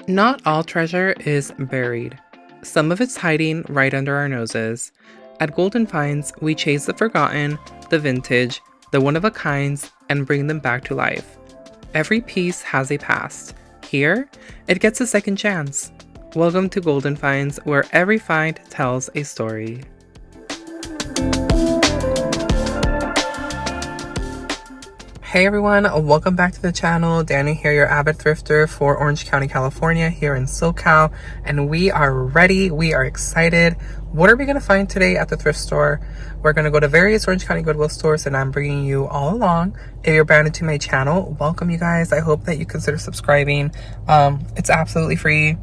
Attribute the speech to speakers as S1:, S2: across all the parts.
S1: Not all treasure is buried. Some of it's hiding right under our noses. At Golden Finds, we chase the forgotten, the vintage, the one-of-a-kinds, and bring them back to life. Every piece has a past. Here, it gets a second chance. Welcome to Golden Finds, where every find tells a story. Hey everyone, welcome back to the channel. Danny here, your avid thrifter for Orange County, California, here in SoCal, and we are ready. We are excited. What are we going to find today at the thrift store? We're going to go to various Orange County Goodwill stores, and I'm bringing you all along. If you're brand new to my channel, welcome you guys. I hope that you consider subscribing. It's absolutely free.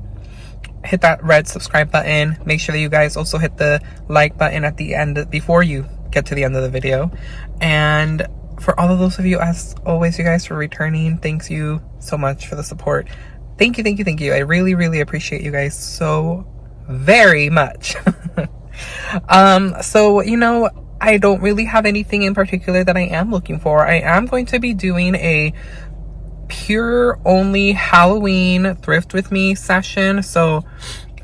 S1: Hit that red subscribe button. Make sure that you guys also hit the like button at the end before you get to the end of the video. And for all of those of you, as always, you guys, for returning, thank you so much for the support. Thank you. I really appreciate you guys so very much. So, you know, I don't really have anything in particular that I am looking for. I am going to be doing a pure only Halloween thrift with me session. So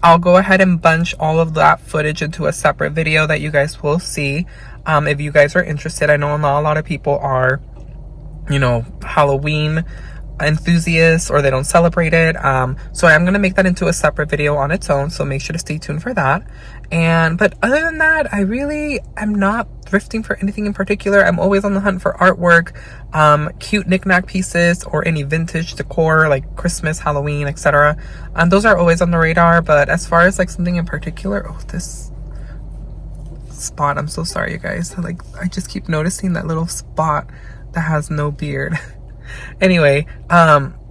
S1: I'll go ahead and bunch all of that footage into a separate video that you guys will see. If you guys are interested, I know not a lot of people are, you know, Halloween enthusiasts, or they don't celebrate it. So I'm going to make that into a separate video on its own. So make sure to stay tuned for that. But other than that, I'm not thrifting for anything in particular. I'm always on the hunt for artwork, cute knickknack pieces, or any vintage decor like Christmas, Halloween, etc. Those are always on the radar. But as far as like something in particular, this spot, I'm so sorry you guys, like I just keep noticing that little spot that has no beard. Anyway,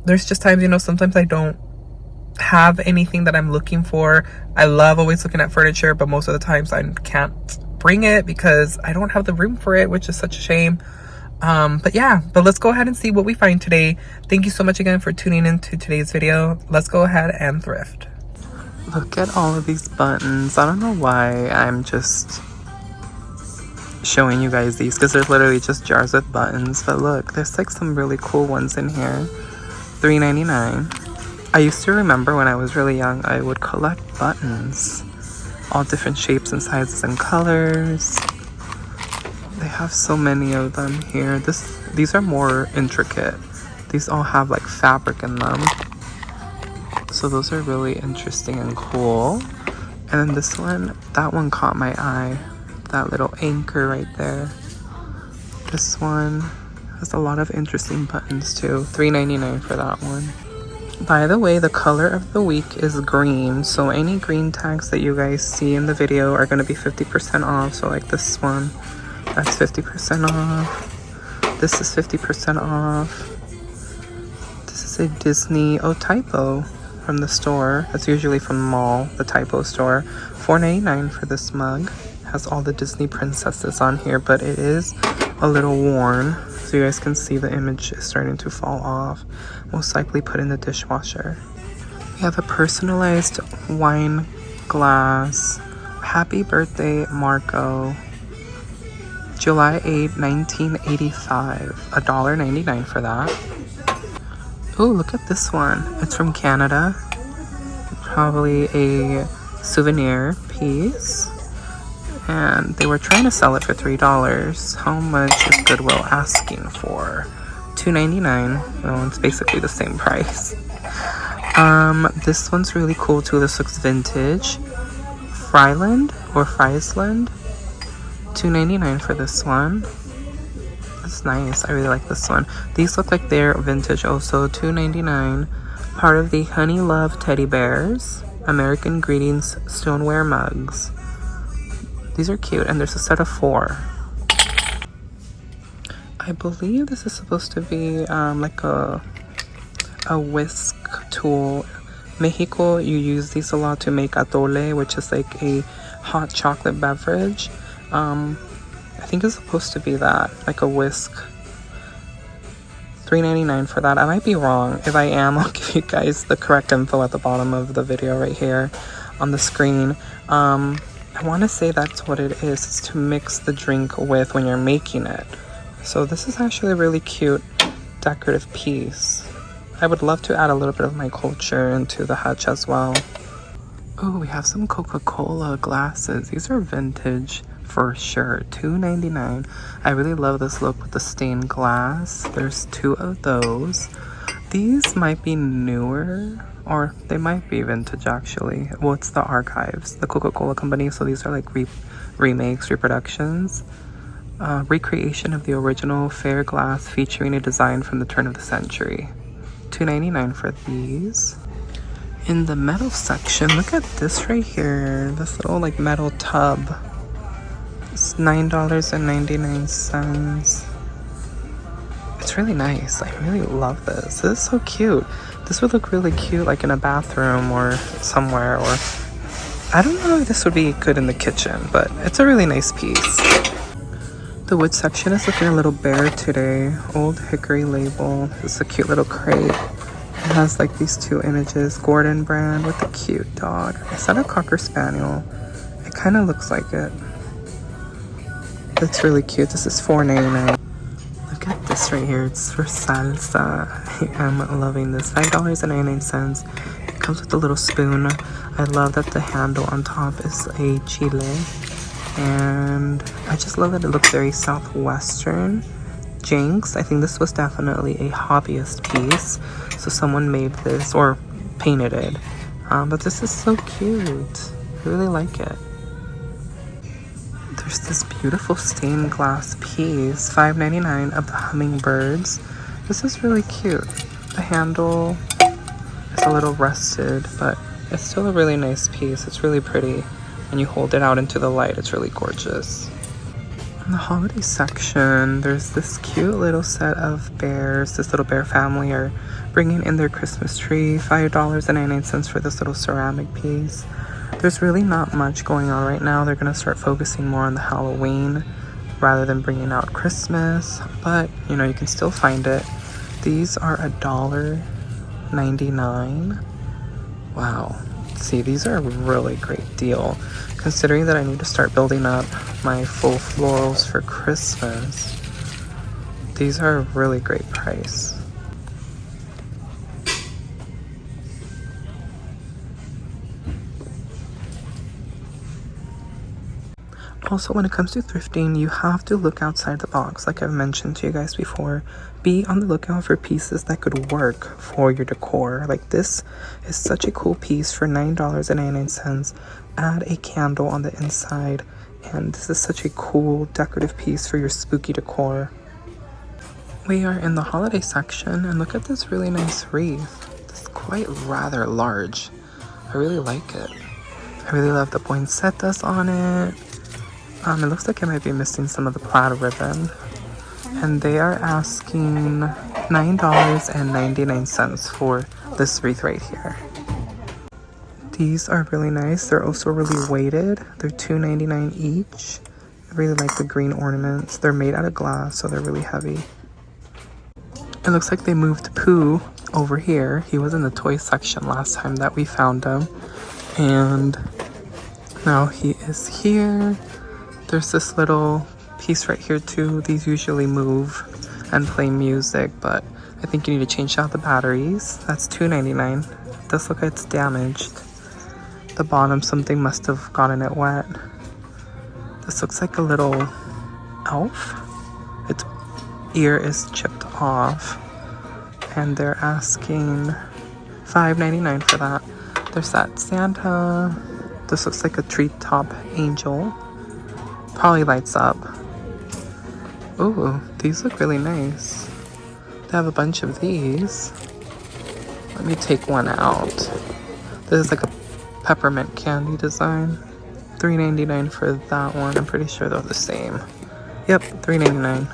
S1: there's just times, you know, sometimes I don't have anything that I'm looking for. I love always looking at furniture, but most of the times I can't bring it because I don't have the room for it, which is such a shame. But let's go ahead and see what we find today. Thank you so much again for tuning into today's video. Let's go ahead and thrift. Look at all of these buttons. I don't know why I'm just showing you guys these, because there's literally just jars with buttons. But look, there's like some really cool ones in here. $3.99. I used to remember when I was really young, I would collect buttons, all different shapes and sizes and colors. They have so many of them here. These are more intricate. These all have like fabric in them, so those are really interesting and cool. And then this one, that one caught my eye. That little anchor right there. This one has a lot of interesting buttons too. $3.99 for that one. By the way, the color of the week is green, so any green tags that you guys see in the video are going to be 50% off. So like this one, that's 50% off. This is 50% off. This is a Disney typo from the store. That's usually from the mall, the typo store. $4.99 for this mug. Has all the Disney princesses on here, but it is a little worn, so you guys can see the image is starting to fall off. Most likely put in the dishwasher. We have a personalized wine glass. Happy birthday, Marco. July 8, 1985. $1.99 for that. Oh, look at this one. It's from Canada. Probably a souvenir piece. And they were trying to sell it for $3. How much is Goodwill asking for? $2.99. Well, it's basically the same price. This one's really cool too. This looks vintage. Friesland. $2.99 for this one. That's nice. I really like this one. These look like they're vintage also. $2.99. Part of the Honey Love Teddy Bears. American Greetings stoneware mugs. These are cute, and there's a set of 4. I believe this is supposed to be like a whisk tool. Mexico, you use these a lot to make atole, which is like a hot chocolate beverage. I think it's supposed to be that, like a whisk. $3.99 for that. I might be wrong. If I am, I'll give you guys the correct info at the bottom of the video right here on the screen. I want to say that's what it is. It's to mix the drink with when you're making it. So this is actually a really cute decorative piece. I would love to add a little bit of my culture into the hutch as well. Oh, we have some Coca-Cola glasses. These are vintage for sure. $2.99. I really love this look with the stained glass. There's 2 of those. These might be newer, or they might be vintage actually. Well, it's the Archives, the Coca-Cola company. So these are like remakes, reproductions. Recreation of the original fair glass featuring a design from the turn of the century. $2.99 for these. In the metal section, look at this right here. This little like metal tub. It's $9.99. It's really nice. I really love this. This is so cute. This would look really cute like in a bathroom or somewhere, or I don't know if this would be good in the kitchen, but it's a really nice piece. The wood section is looking a little bare today. Old hickory label. This is a cute little crate. It has like these 2 images. Gordon brand with a cute dog. Is that a Cocker Spaniel? It kind of looks like it. That's really cute. This is $4.99. Look at this right here. It's for salsa. I'm loving this. $5.99. It comes with a little spoon. I love that the handle on top is a chile. And I just love that it looks very southwestern. Jinx, I think this was definitely a hobbyist piece. So someone made this or painted it. But this is so cute. I really like it. There's this beautiful stained glass piece, $5.99 of the hummingbirds. This is really cute. The handle is a little rusted, but it's still a really nice piece. It's really pretty. And you hold it out into the light, it's really gorgeous. In the holiday section, there's this cute little set of bears. This little bear family are bringing in their Christmas tree. $5.99 for this little ceramic piece. There's really not much going on right now. They're going to start focusing more on the Halloween rather than bringing out Christmas. But, you know, you can still find it. These are $1.99. Wow. See, these are a really great deal. Considering that I need to start building up my full florals for Christmas, these are a really great price. Also, when it comes to thrifting, you have to look outside the box. Like I've mentioned to you guys before, be on the lookout for pieces that could work for your decor. Like this is such a cool piece for $9.99. Add a candle on the inside, and this is such a cool decorative piece for your spooky decor. We are in the holiday section, and look at this really nice wreath. It's quite rather large. I really like it. I really love the poinsettias on it. It looks like it might be missing some of the plaid ribbon. And they are asking $9.99 for this wreath right here. These are really nice. They're also really weighted. They're $2.99 each. I really like the green ornaments. They're made out of glass, so they're really heavy. It looks like they moved Pooh over here. He was in the toy section last time that we found him. And now he is here. There's this little piece right here too. These usually move and play music, but I think you need to change out the batteries. That's $2.99. It does look like it's damaged. The bottom, something must have gotten it wet. This looks like a little elf. Its ear is chipped off. And they're asking $5.99 for that. There's that Santa. This looks like a treetop angel. Probably lights up. Ooh, these look really nice. They have a bunch of these. Let me take one out. This is like a peppermint candy design. $3.99 for that one. I'm pretty sure they're the same. Yep, $3.99.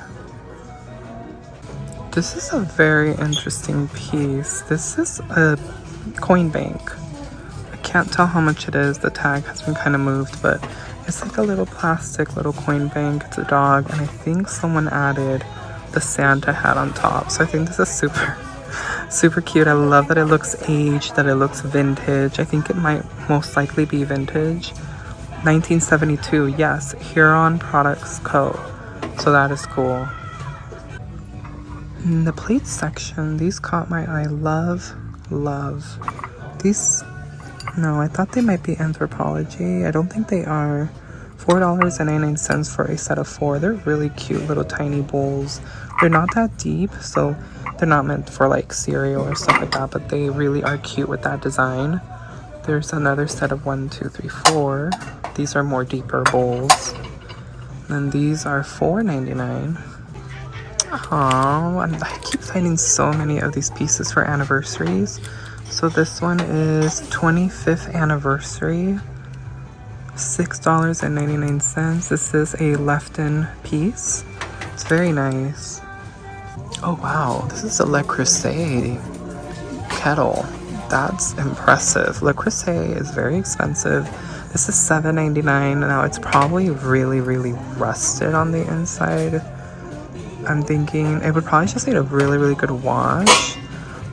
S1: This is a very interesting piece. This is a coin bank. I can't tell how much it is. The tag has been kind of moved, but it's like a little plastic little coin bank. It's a dog, and I think someone added the Santa hat on top. So I think this is super cute. I love that it looks aged, that it looks vintage. I think it might most likely be vintage. 1972, yes, Huron Products Co. So that is cool. In the plate section, these caught my eye. Love these. No, I thought they might be Anthropology. I don't think they are. $4.99 for a set of 4. They're really cute little tiny bowls. They're not that deep, so they're not meant for like cereal or stuff like that, but they really are cute with that design. There's another set of 1, 2, 3, 4. These are more deeper bowls. And these are $4.99. Oh, I keep finding so many of these pieces for anniversaries. So this one is 25th anniversary, $6.99. This is a left-in piece. It's very nice. Oh wow, this is a Le Creuset kettle. That's impressive. Le Creuset is very expensive. This is $7.99. Now it's probably really rusted on the inside. I'm thinking it would probably just need a really good wash,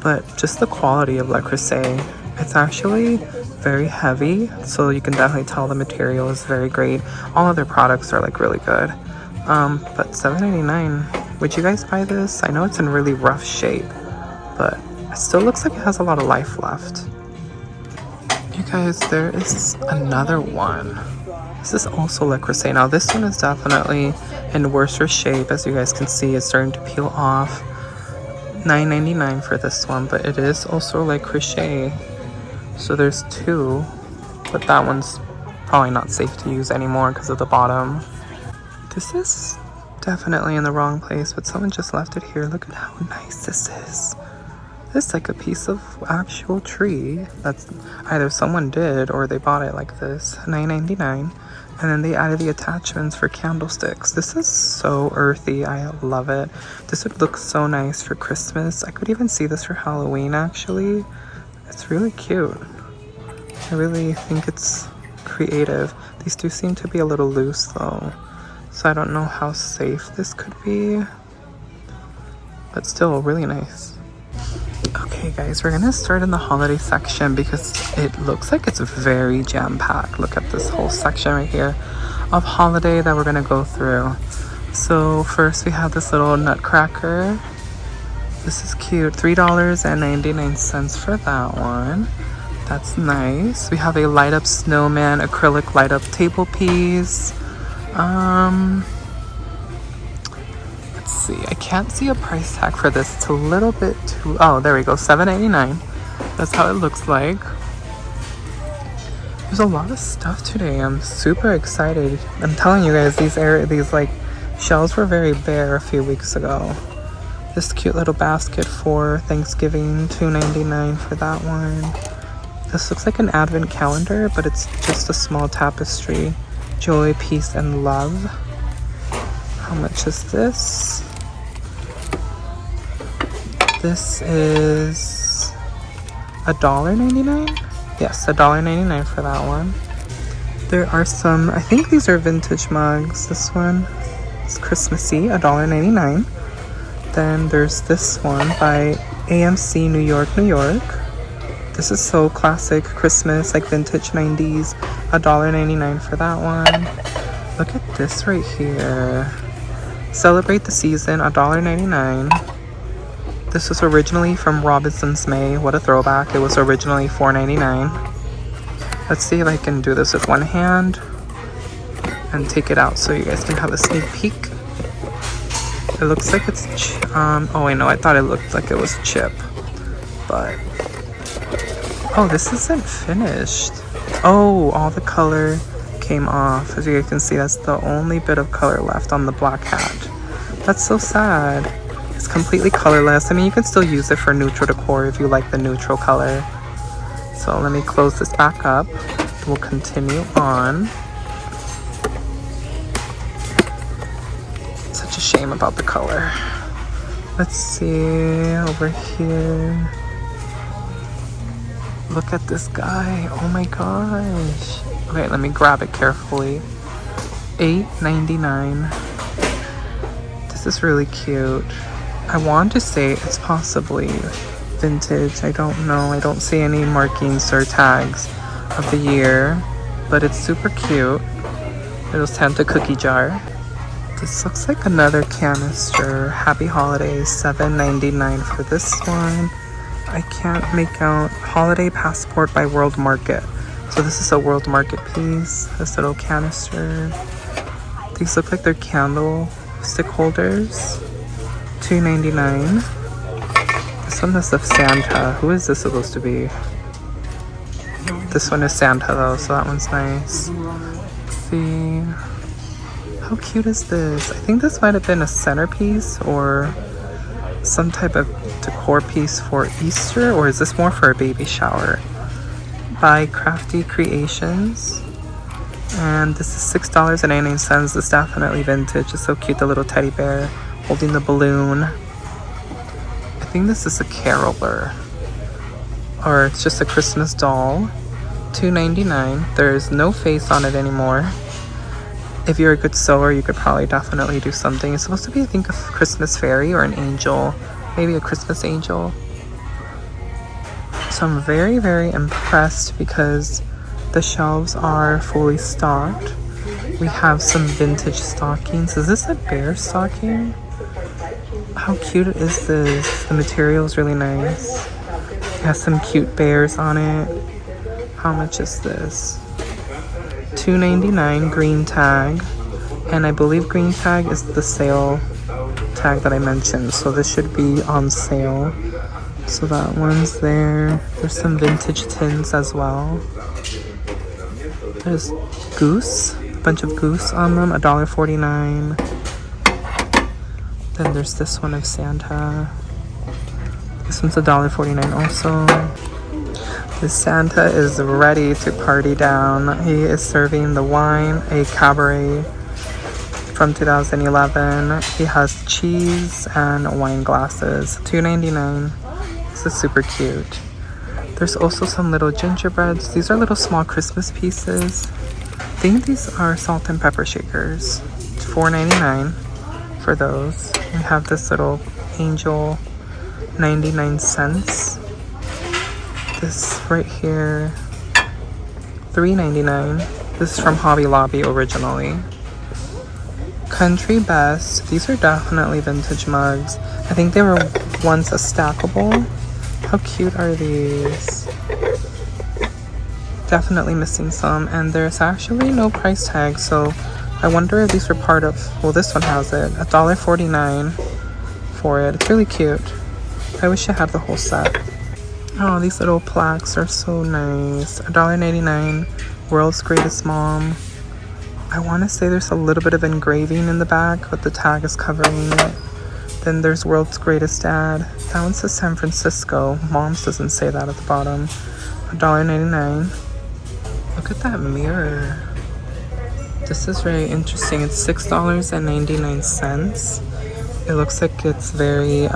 S1: but just the quality of Le Creuset, it's actually very heavy, so you can definitely tell the material is very great. All other products are like really good, but $7.99. Would you guys buy this? I know it's in really rough shape, but it still looks like it has a lot of life left. You guys, there is another one. This is also Le Creuset. Now this one is definitely in worse shape. As you guys can see, it's starting to peel off. $9.99 for this one, but it is also Le Creuset. So there's 2, but that one's probably not safe to use anymore because of the bottom. This is definitely in the wrong place, but someone just left it here. Look at how nice this is. This is like a piece of actual tree that's either someone did or they bought it like this. $9.99. And then they added the attachments for candlesticks. This is so earthy. I love it. This would look so nice for Christmas. I could even see this for Halloween, actually. It's really cute. I really think it's creative. These do seem to be a little loose, though. So I don't know how safe this could be. But still, really nice. Okay, guys, we're gonna start in the holiday section because it looks like it's very jam-packed. Look at this whole section right here of holiday that we're gonna go through. So first we have this little nutcracker. This is cute. $3.99 for that one. That's nice. We have a light up snowman acrylic light up table piece. Let's see. I can't see a price tag for this. It's a little bit too... Oh, there we go. $7.99. That's how it looks like. There's a lot of stuff today. I'm super excited. I'm telling you guys, these like shelves were very bare a few weeks ago. This cute little basket for Thanksgiving, $2.99 for that one. This looks like an advent calendar, but it's just a small tapestry. Joy, peace, and love. How much is this? This is $1.99? Yes, $1.99 for that one. There are some, I think these are vintage mugs. This one is Christmassy, $1.99. Then there's this one by AMC New York, New York. This is so classic Christmas, like vintage 90s. $1.99 for that one. Look at this right here. Celebrate the season, $1.99. This was originally from Robinson's May. What a throwback. It was originally $4.99. Let's see if I can do this with one hand and take it out so you guys can have a sneak peek. It looks like it's oh wait, no, I thought it looked like it was chip, but oh, this isn't finished. Oh, all the color came off. As you guys can see, that's the only bit of color left on the black hat. That's so sad. It's completely colorless. I mean, you can still use it for neutral decor if you like the neutral color. So let me close this back up. We'll continue on. Such a shame about the color. Let's see over here. Look at this guy. Oh my gosh. Okay, let me grab it carefully. $8.99. This is really cute. I want to say it's possibly vintage. I don't know. I don't see any markings or tags of the year, but it's super cute. Little Santa cookie jar. This looks like another canister. Happy Holidays, $7.99 for this one. I can't make out. Holiday Passport by World Market. So this is a World Market piece. This little canister. These look like they're candle stick holders. $2.99. This one is of Santa. Who is this supposed to be? This one is Santa though, so that one's nice. Let's see. How cute is this? I think this might have been a centerpiece or some type of decor piece for Easter, or is this more for a baby shower? By Crafty Creations. And this is $6.99. This is definitely vintage. It's so cute, the little teddy bear holding the balloon. I think this is a caroler, or it's just a Christmas doll. $2.99. There's no face on it anymore. If you're a good sewer, you could probably definitely do something. It's supposed to be, I think, a Christmas fairy or an angel. Maybe a Christmas angel. So I'm very, very impressed because the shelves are fully stocked. We have some vintage stockings. Is this a bear stocking? How cute is this? The material is really nice. It has some cute bears on it. How much is this? $2.99 green tag, and I believe green tag is the sale tag that I mentioned, so this should be on sale. So that one's there. There's some vintage tins as well. There's goose, a bunch of goose on them, $1.49. Then there's this one of Santa. This one's $1.49 also. The Santa is ready to party down. He is serving the wine, a cabaret from 2011. He has cheese and wine glasses. $2.99. This is super cute. There's also some little gingerbreads. These are little small Christmas pieces. I think these are salt and pepper shakers. It's $4.99 for those. We have this little angel, 99 cents. This right here, $3.99. This is from Hobby Lobby originally. Country Best. These are definitely vintage mugs. I think they were once a stackable. How cute are these? Definitely missing some, and there's actually no price tag, so I wonder if these were part of, well, this one has it, $1.49 for it. It's really cute. I wish I had the whole set. Oh, these little plaques are so nice. $1.99, World's Greatest Mom. I want to say there's a little bit of engraving in the back, but the tag is covering it. Then there's World's Greatest Dad. That one says San Francisco. Mom's doesn't say that at the bottom. $1.99. Look at that mirror. This is very interesting. It's $6.99. It looks like it's very,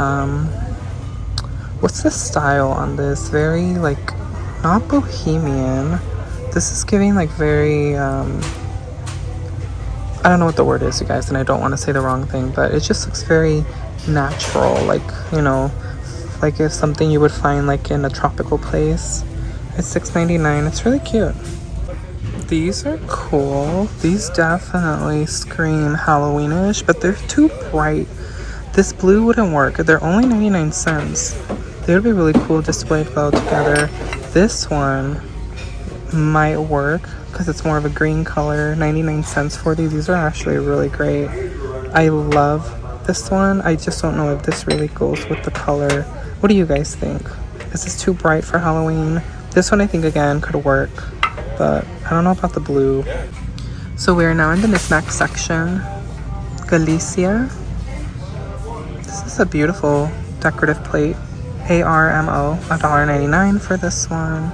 S1: what's the style on this? Very, like, not bohemian. This is giving, like, very, I don't know what the word is, you guys, and I don't want to say the wrong thing, but it just looks very natural, like, you know, like if something you would find, like, in a tropical place. It's $6.99. It's really cute. These are cool. These definitely scream Halloweenish, but they're too bright. This blue wouldn't work. They're only 99 cents. They would be really cool displayed well together. This one might work because it's more of a green color. 99 cents for these. These are actually really great. I love this one. I just don't know if this really goes with the color. What do you guys think? This is too bright for Halloween. This one I think again could work, but I don't know about the blue. So we are now in the knickknack section. Galicia. This is a beautiful decorative plate. ARMO, $1.99 for this one.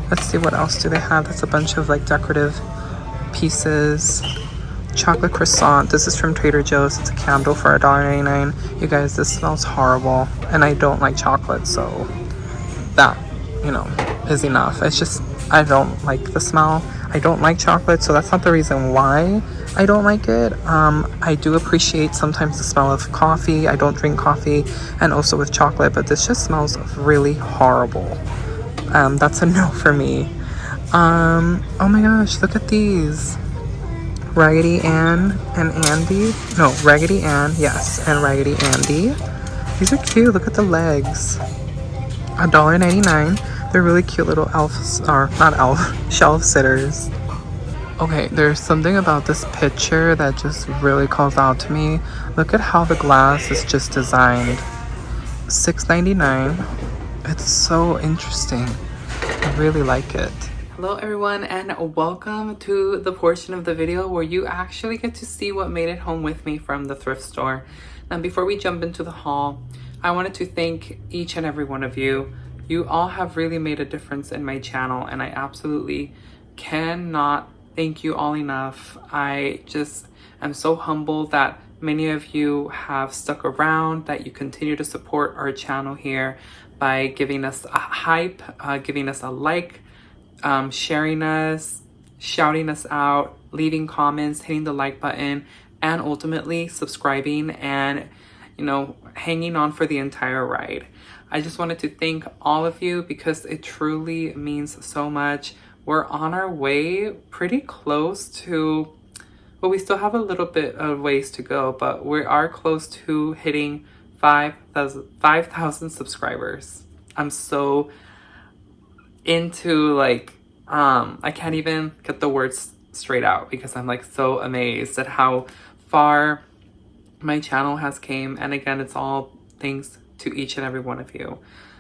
S1: Let's see what else do they have. That's a bunch of like decorative pieces. Chocolate croissant. This is from Trader Joe's. It's a candle for $1.99. You guys, this smells horrible, and I don't like chocolate, so that, you know, is enough. It's just I don't like the smell. I don't like chocolate, so that's not the reason why I don't like it. I do appreciate sometimes the smell of coffee. I don't drink coffee, and also with chocolate, but this just smells really horrible. That's a no for me. Oh my gosh, look at these. Raggedy Ann and Andy. No, Raggedy Ann, yes, and Raggedy Andy. These are cute. Look at the legs. $1.99. They're really cute little elves, or not elf, shelf sitters. Okay, there's something about this picture that just really calls out to me. Look at how the glass is just designed. $6.99. It's so interesting. I really like it. Hello everyone, and welcome to the portion of the video where you actually get to see what made it home with me from the thrift store. Now before we jump into the haul, I wanted to thank each and every one of you. You all have really made a difference in my channel, and I absolutely cannot thank you all enough. I just am so humbled that many of you have stuck around, that you continue to support our channel here by giving us a hype, giving us a like, sharing us, shouting us out, leaving comments, hitting the like button, and ultimately subscribing and, you know, hanging on for the entire ride. I just wanted to thank all of you because it truly means so much. We're on our way pretty close to, well, we still have a little bit of ways to go, but we are close to hitting 5,000 subscribers. I'm so into, like, I can't even get the words straight out because I'm like so amazed at how far my channel has came. And again, it's all thanks to each and every one of you.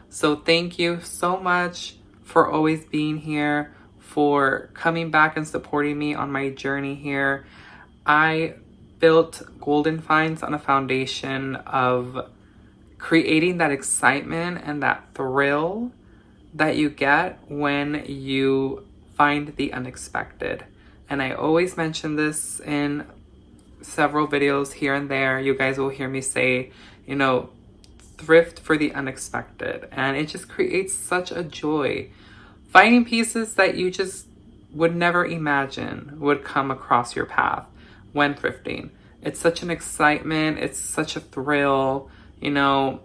S1: So thank you so much for always being here, for coming back and supporting me on my journey here. I built Golden Finds on a foundation of creating that excitement and that thrill that you get when you find the unexpected. And I always mention this in several videos here and there. You guys will hear me say, you know, thrift for the unexpected. And it just creates such a joy. Finding pieces that you just would never imagine would come across your path when thrifting. It's such an excitement. It's such a thrill. You know,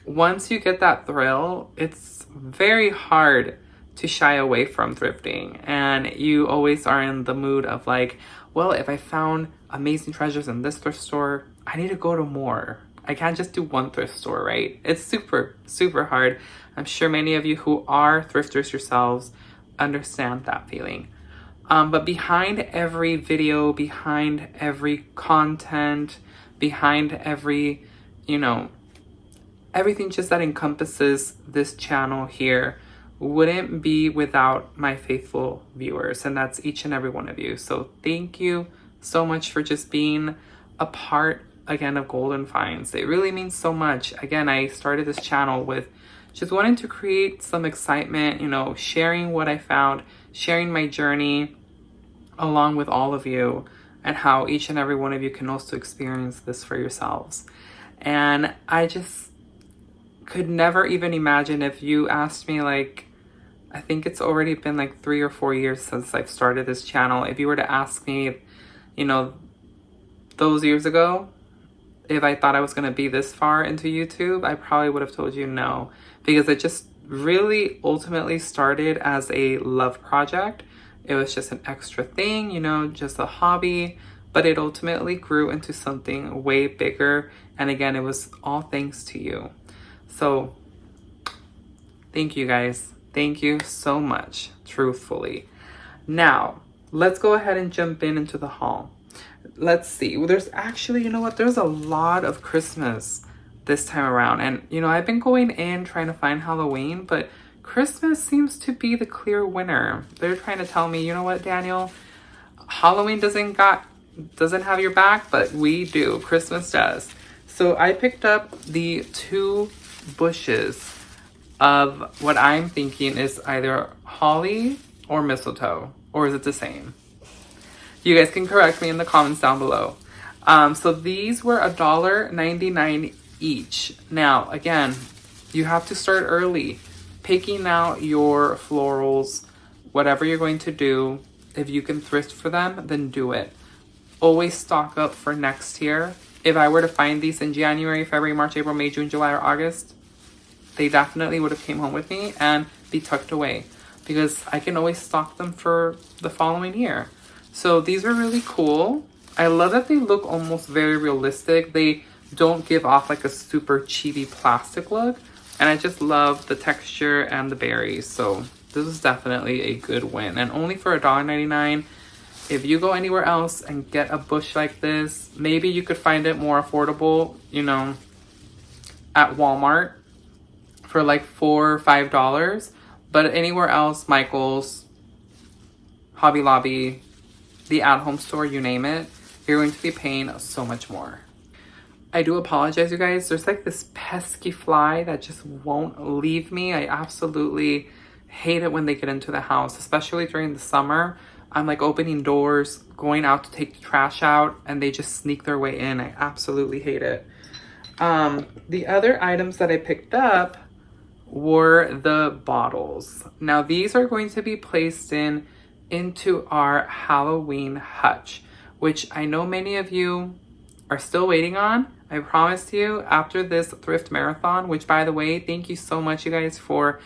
S1: once you get that thrill, it's very hard to shy away from thrifting. And you always are in the mood of like, well, if I found amazing treasures in this thrift store, I need to go to more. I can't just do one thrift store, right? It's super, super hard. I'm sure many of you who are thrifters yourselves understand that feeling. But behind every video, behind every content, behind every, you know, everything just that encompasses this channel here wouldn't be without my faithful viewers, and that's each and every one of you. So thank you so much for just being a part again of Golden Finds. It really means so much. Again, I started this channel with just wanting to create some excitement, you know, sharing what I found, sharing my journey along with all of you, and how each and every one of you can also experience this for yourselves. And I just could never even imagine if you asked me, like, I think it's already been like 3 or 4 years since I've started this channel. If you were to ask me, you know, those years ago, if I thought I was going to be this far into YouTube, I probably would have told you no, because it just really ultimately started as a love project. It was just an extra thing, you know, just a hobby, but it ultimately grew into something way bigger. And again, it was all thanks to you. So thank you guys. Thank you so much, truthfully. Now, let's go ahead and jump into the haul. Let's see. Well, there's actually, you know what? There's a lot of Christmas this time around. And, you know, I've been going in trying to find Halloween, but Christmas seems to be the clear winner. They're trying to tell me, you know what, Daniel? Halloween doesn't have your back, but we do. Christmas does. So I picked up the 2 bushes of what I'm thinking is either holly or mistletoe, or is it the same? You guys can correct me in the comments down below. So these were $1.99 each. Now, again, you have to start early, picking out your florals, whatever you're going to do. If you can thrift for them, then do it. Always stock up for next year. If I were to find these in January, February, March, April, May, June, July, or August, they definitely would have came home with me and be tucked away, because I can always stock them for the following year. So these are really cool. I love that they look almost very realistic. They don't give off like a super cheapy plastic look. And I just love the texture and the berries. So this is definitely a good win. And only for $1.99. If you go anywhere else and get a bush like this, maybe you could find it more affordable, you know, at Walmart for like $4 or $5. But anywhere else, Michael's, Hobby Lobby, the at-home store, you name it, you're going to be paying so much more. I do apologize, you guys. There's like this pesky fly that just won't leave me. I absolutely hate it when they get into the house, especially during the summer. I'm like opening doors, going out to take the trash out, and they just sneak their way in. I absolutely hate it. The other items that I picked up were the bottles. Now these are going to be placed into our Halloween hutch, which I know many of you are still waiting on. I promised you after this thrift marathon, which by the way, thank you so much, you guys, for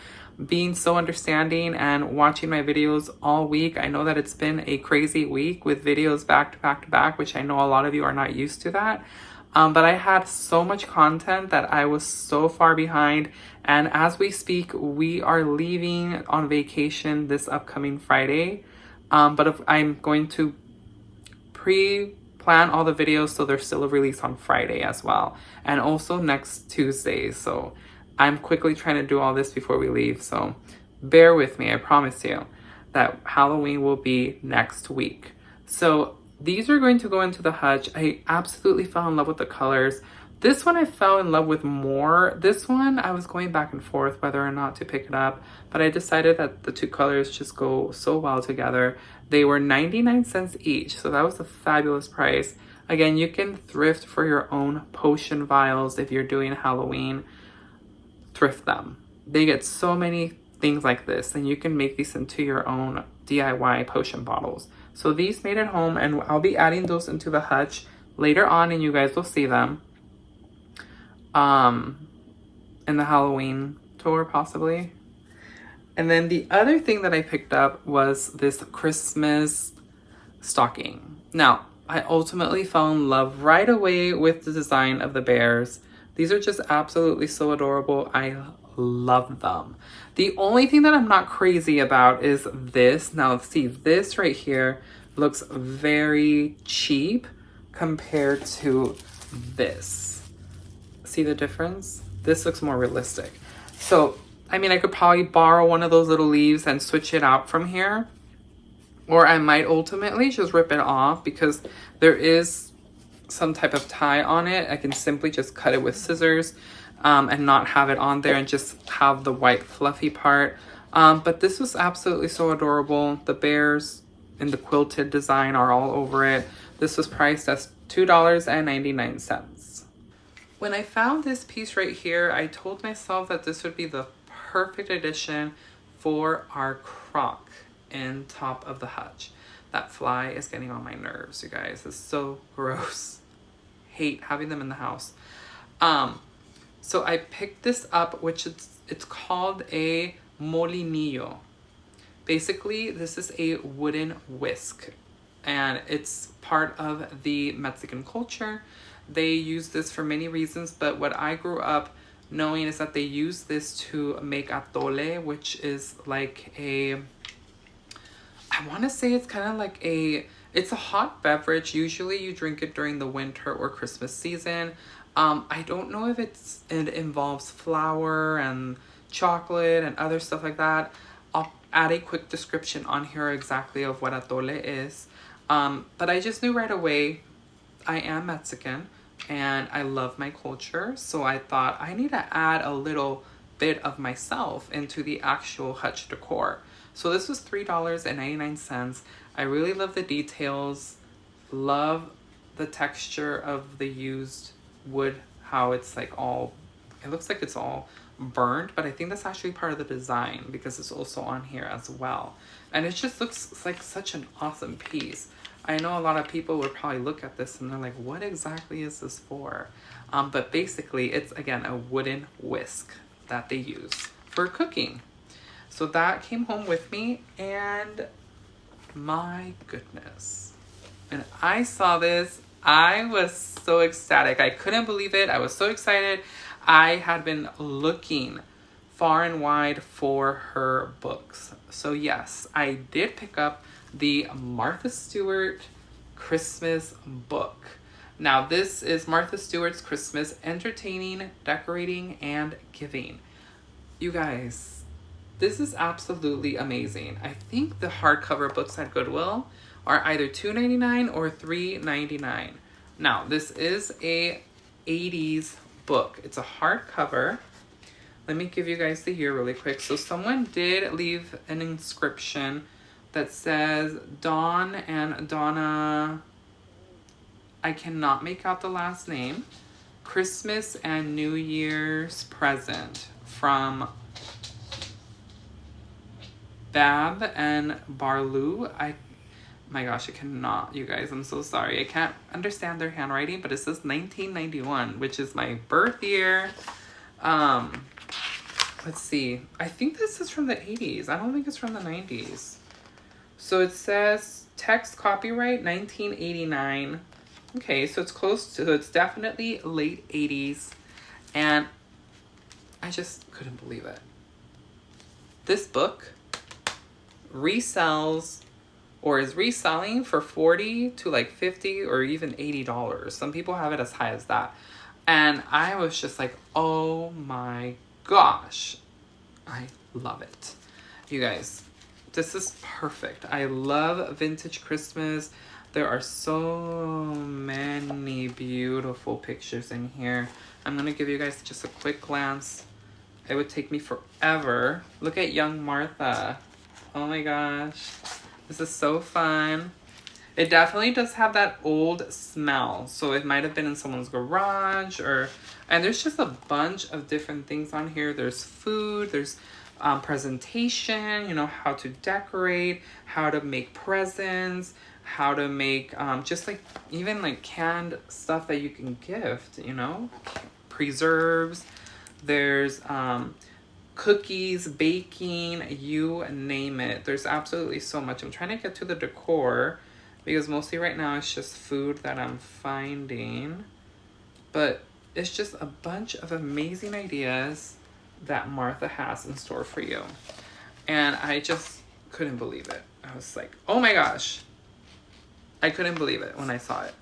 S1: being so understanding and watching my videos all week. I know that it's been a crazy week with videos back to back to back, which I know a lot of you are not used to that. But I had so much content that I was so far behind. And as we speak, we are leaving on vacation this upcoming Friday. But if I'm going to pre-plan all the videos so they're still released on Friday as well. And also next Tuesday. So I'm quickly trying to do all this before we leave. So bear with me. I promise you that Halloween will be next week. So these are going to go into the hutch. I absolutely fell in love with the colors. This one I fell in love with more. This one I was going back and forth whether or not to pick it up, but I decided that the two colors just go so well together. They were 99 cents each, so that was a fabulous price. Again, you can thrift for your own potion vials if you're doing Halloween. Thrift them. They get so many things like this, and you can make these into your own DIY potion bottles. So these made it home, and I'll be adding those into the hutch later on, and you guys will see them in the Halloween tour possibly. And then the other thing that I picked up was this Christmas stocking. Now, I ultimately fell in love right away with the design of the bears. These are just absolutely so adorable. I love them. The only thing that I'm not crazy about is this. Now, see, this right here looks very cheap compared to this. See the difference? This looks more realistic. So, I mean, I could probably borrow one of those little leaves and switch it out from here. Or I might ultimately just rip it off because there is some type of tie on it. I can simply just cut it with scissors and not have it on there and just have the white fluffy part. But this was absolutely so adorable. The bears in the quilted design are all over it. This was priced as $2.99. When I found this piece right here, I told myself that this would be the perfect addition for our crock in top of the hutch. That fly is getting on my nerves, you guys. It's so gross. Hate having them in the house. So I picked this up, which it's called a molinillo. Basically, this is a wooden whisk, and it's part of the Mexican culture. They use this for many reasons, but what I grew up knowing is that they use this to make atole, which is like I want to say it's kind of like it's a hot beverage. Usually you drink it during the winter or Christmas season. I don't know if it involves flour and chocolate and other stuff like that. I'll add a quick description on here exactly of what atole is. But I just knew right away I am Mexican and I love my culture. So I thought I need to add a little bit of myself into the actual hutch decor. So this was $3.99. I really love the details, love the texture of the used wood, how it's like all, it looks like it's all burned, but I think that's actually part of the design because it's also on here as well. And it just looks like such an awesome piece. I know a lot of people would probably look at this and they're like, what exactly is this for? But basically it's, again, a wooden whisk that they use for cooking. So that came home with me, and My goodness. And I saw this, I was so ecstatic. I couldn't believe it. I was so excited. I had been looking far and wide for her books. So yes, I did pick up the Martha Stewart Christmas book. Now this is Martha Stewart's Christmas Entertaining, Decorating, and Giving. You guys, this is absolutely amazing. I think the hardcover books at Goodwill are either $2.99 or $3.99. Now, this is a 80s book. It's a hardcover. Let me give you guys the year really quick. So someone did leave an inscription that says Dawn and Donna, I cannot make out the last name, Christmas and New Year's present from Bab and Barlou. My gosh, I cannot, you guys, I'm so sorry. I can't understand their handwriting, but it says 1991, which is my birth year. Let's see. I think this is from the 80s. I don't think it's from the 90s. So it says text copyright 1989. Okay, so it's close to, so it's definitely late 80s. And I just couldn't believe it. This book resells or is reselling for $40 to like $50 or even $80. Some people have it as high as that. And I was just like, oh my gosh, I love it. You guys, this is perfect. I love vintage Christmas. There are so many beautiful pictures in here. I'm gonna give you guys just a quick glance. It would take me forever. Look at young Martha. Oh my gosh. This is so fun. It definitely does have that old smell. So it might have been in someone's garage and there's just a bunch of different things on here. There's food, there's presentation, you know, how to decorate, how to make presents, how to make just like even like canned stuff that you can gift, you know, preserves. There's cookies, baking, you name it. There's absolutely so much. I'm trying to get to the decor because mostly right now it's just food that I'm finding. But it's just a bunch of amazing ideas that Martha has in store for you. And I just couldn't believe it. I was like, oh my gosh. I couldn't believe it when I saw it.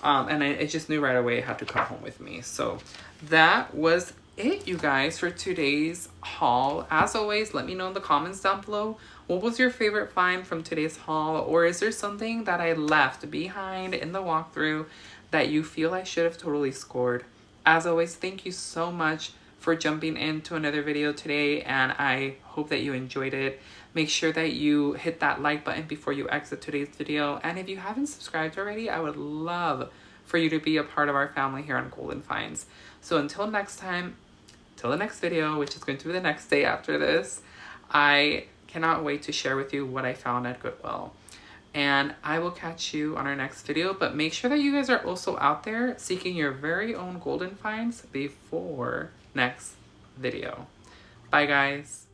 S1: And I just knew right away it had to come home with me. So that was it, you guys, for today's haul. As always, let me know in the comments down below, what was your favorite find from today's haul, or is there something that I left behind in the walkthrough that you feel I should have totally scored? As always, thank you so much for jumping into another video today, and I hope that you enjoyed it. Make sure that you hit that like button before you exit today's video, and if you haven't subscribed already, I would love for you to be a part of our family here on Golden Finds. So until next time, till the next video, which is going to be the next day after this, I cannot wait to share with you what I found at Goodwill. And I will catch you on our next video, but make sure that you guys are also out there seeking your very own golden finds before next video. Bye guys.